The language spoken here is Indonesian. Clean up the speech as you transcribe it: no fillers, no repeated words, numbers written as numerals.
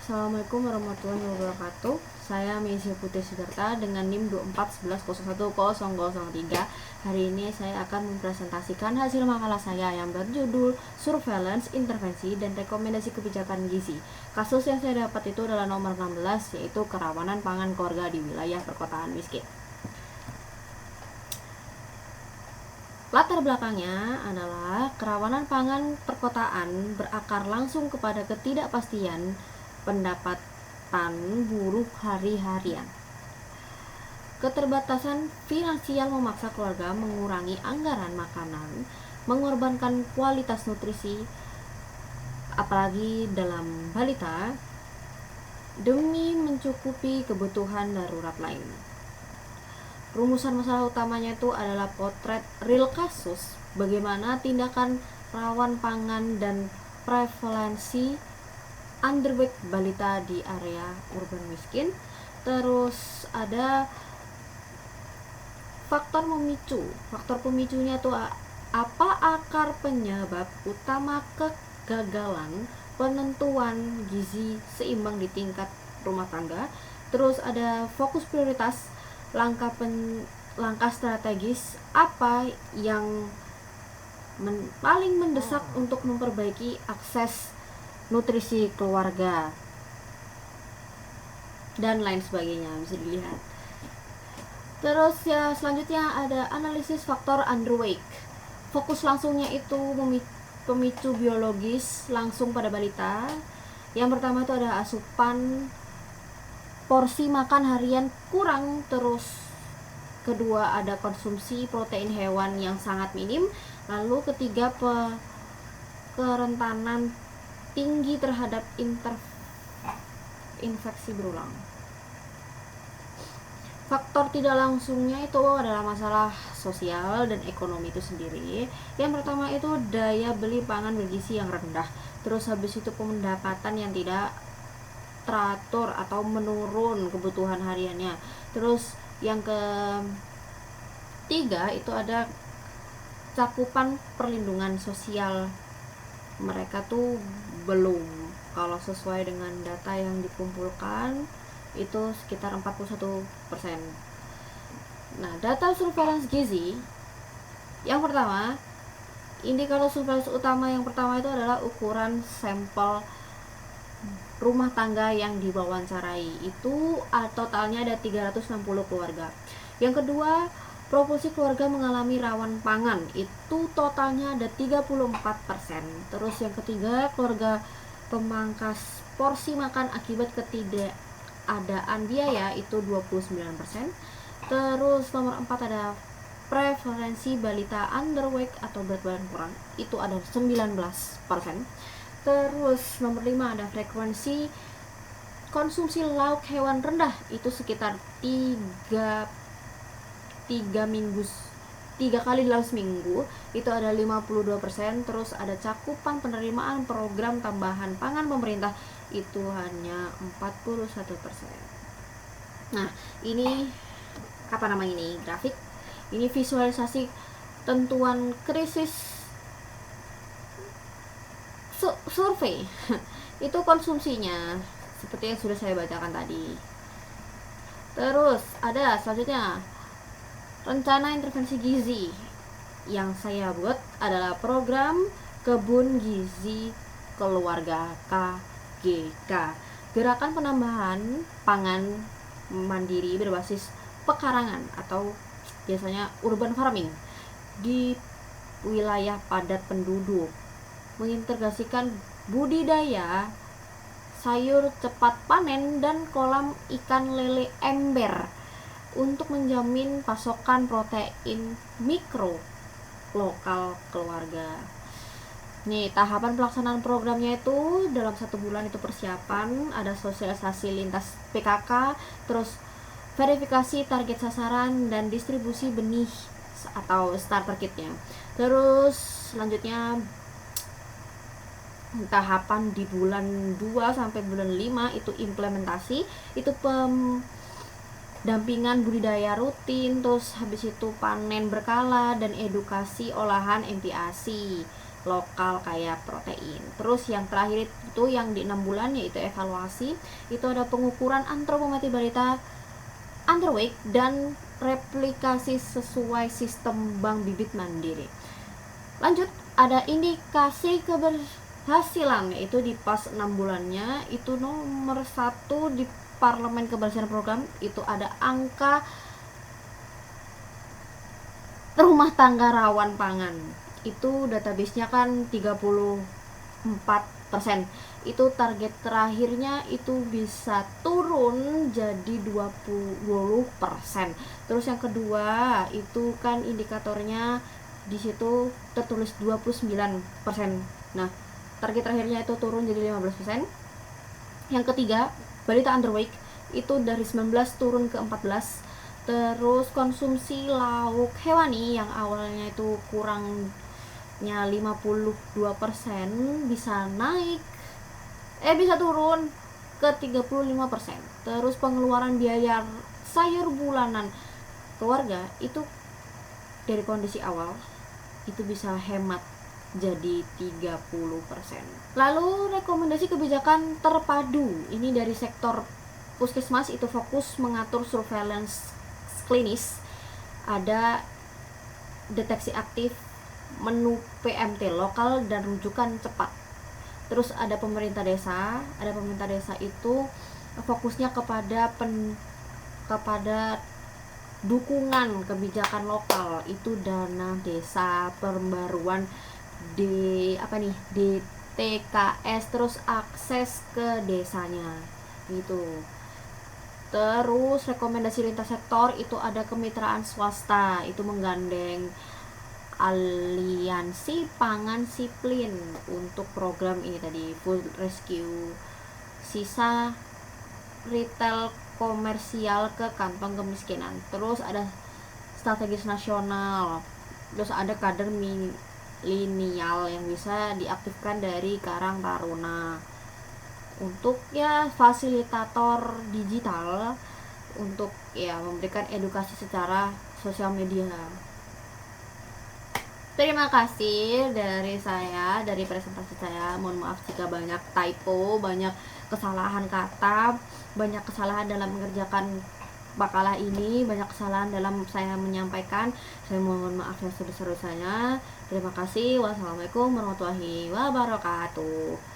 Assalamualaikum warahmatullahi wabarakatuh. Saya Meisya Putri Sudarta dengan NIM 2411011003. Hari ini saya akan mempresentasikan hasil makalah saya yang berjudul Surveillance, Intervensi, dan Rekomendasi Kebijakan Gizi. Kasus yang saya dapat itu adalah nomor 16, yaitu kerawanan pangan keluarga di wilayah perkotaan miskin. Latar belakangnya adalah kerawanan pangan perkotaan berakar langsung kepada ketidakpastian pendapatan buruh hari-harian. Keterbatasan finansial memaksa keluarga mengurangi anggaran makanan, mengorbankan kualitas nutrisi, apalagi dalam balita, demi mencukupi kebutuhan darurat lain. Rumusan masalah utamanya itu adalah potret real kasus bagaimana tindakan rawan pangan dan prevalensi underweight balita di area urban miskin. Terus ada faktor memicu. Faktor pemicunya itu apa akar penyebab utama kegagalan penentuan gizi seimbang di tingkat rumah tangga. Terus ada fokus prioritas, langkah strategis apa yang paling mendesak untuk memperbaiki akses nutrisi keluarga dan lain sebagainya, bisa dilihat. Terus ya selanjutnya ada analisis faktor underweight. Fokus langsungnya itu pemicu biologis langsung pada balita. Yang pertama itu ada asupan porsi makan harian kurang, terus kedua ada konsumsi protein hewan yang sangat minim, lalu ketiga kerentanan tinggi terhadap infeksi berulang. Faktor tidak langsungnya itu adalah masalah sosial dan ekonomi itu sendiri. Yang pertama itu daya beli pangan bergizi yang rendah, terus habis itu pendapatan yang tidak teratur atau menurun kebutuhan hariannya. Terus yang ketiga itu ada cakupan perlindungan sosial mereka tuh belum, kalau sesuai dengan data yang dikumpulkan itu sekitar 41%. Nah, data surveillance gizi yang pertama, indikator surveillance utama yang pertama itu adalah ukuran sampel rumah tangga yang diwawancarai. Itu totalnya ada 360 keluarga. Yang kedua, proporsi keluarga mengalami rawan pangan, itu totalnya ada 34%. Terus yang ketiga, keluarga pemangkas porsi makan akibat ketidakadaan biaya, itu 29%. Terus nomor 4 ada prevalensi balita underweight atau berat badan kurang, itu ada 19%. Terus nomor 5 ada frekuensi konsumsi lauk hewan rendah, itu sekitar 3 kali dalam seminggu, itu ada 52%. Terus ada cakupan penerimaan program tambahan pangan pemerintah, itu hanya 41%. Nah, ini grafik. Ini visualisasi tentuan krisis survei. Itu konsumsinya seperti yang sudah saya bacakan tadi. Terus ada selanjutnya rencana intervensi gizi. Yang saya buat adalah program kebun gizi keluarga KGK, gerakan penambahan pangan mandiri berbasis pekarangan atau biasanya urban farming di wilayah padat penduduk, mengintegrasikan budidaya sayur cepat panen dan kolam ikan lele ember untuk menjamin pasokan protein mikro lokal keluarga. Nih, tahapan pelaksanaan programnya itu dalam 1 bulan itu persiapan, ada sosialisasi lintas PKK, terus verifikasi target sasaran dan distribusi benih atau starter kitnya. Terus selanjutnya tahapan di bulan 2 sampai bulan 5 itu implementasi, itu dampingan budidaya rutin, terus habis itu panen berkala dan edukasi olahan MPASI. lokal kayak protein. Terus yang terakhir itu yang di 6 bulan yaitu evaluasi, itu ada pengukuran antropometri balita underweight dan replikasi sesuai sistem bank bibit mandiri. Lanjut, ada indikasi keberhasilan yaitu di pas 6 bulannya itu nomor 1 di Parlemen Keberhasilan Program itu ada angka rumah tangga rawan pangan. Itu database-nya kan 34%. Itu target terakhirnya itu bisa turun jadi 20%. Terus yang kedua itu kan indikatornya di situ tertulis 29%. Nah, target terakhirnya itu turun jadi 15%. Yang ketiga, balita underweight itu dari 19 turun ke 14. Terus konsumsi lauk hewani yang awalnya itu kurangnya 52% bisa naik bisa turun ke 35%. Terus pengeluaran biaya sayur bulanan keluarga itu dari kondisi awal itu bisa hemat jadi 30%. Lalu rekomendasi kebijakan terpadu ini dari sektor puskesmas itu fokus mengatur surveillance klinis, ada deteksi aktif, menu PMT lokal dan rujukan cepat. Terus ada pemerintah desa itu fokusnya kepada dukungan kebijakan lokal, itu dana desa, pembaruan di TKS, terus akses ke desanya gitu. Terus rekomendasi lintas sektor itu ada kemitraan swasta, itu menggandeng aliansi pangan siplin untuk program ini tadi, food rescue, sisa retail komersial ke kantong kemiskinan. Terus ada strategis nasional, terus ada kader milenial yang bisa diaktifkan dari Karang Taruna untuk ya fasilitator digital untuk ya memberikan edukasi secara sosial media. Terima kasih dari saya, dari presentasi saya. Mohon maaf jika banyak typo, banyak kesalahan kata, banyak kesalahan dalam mengerjakan makalah ini, banyak kesalahan dalam saya menyampaikan. Saya mohon maaf yang sebesar-besarnya. Terima kasih. Wassalamualaikum warahmatullahi wabarakatuh.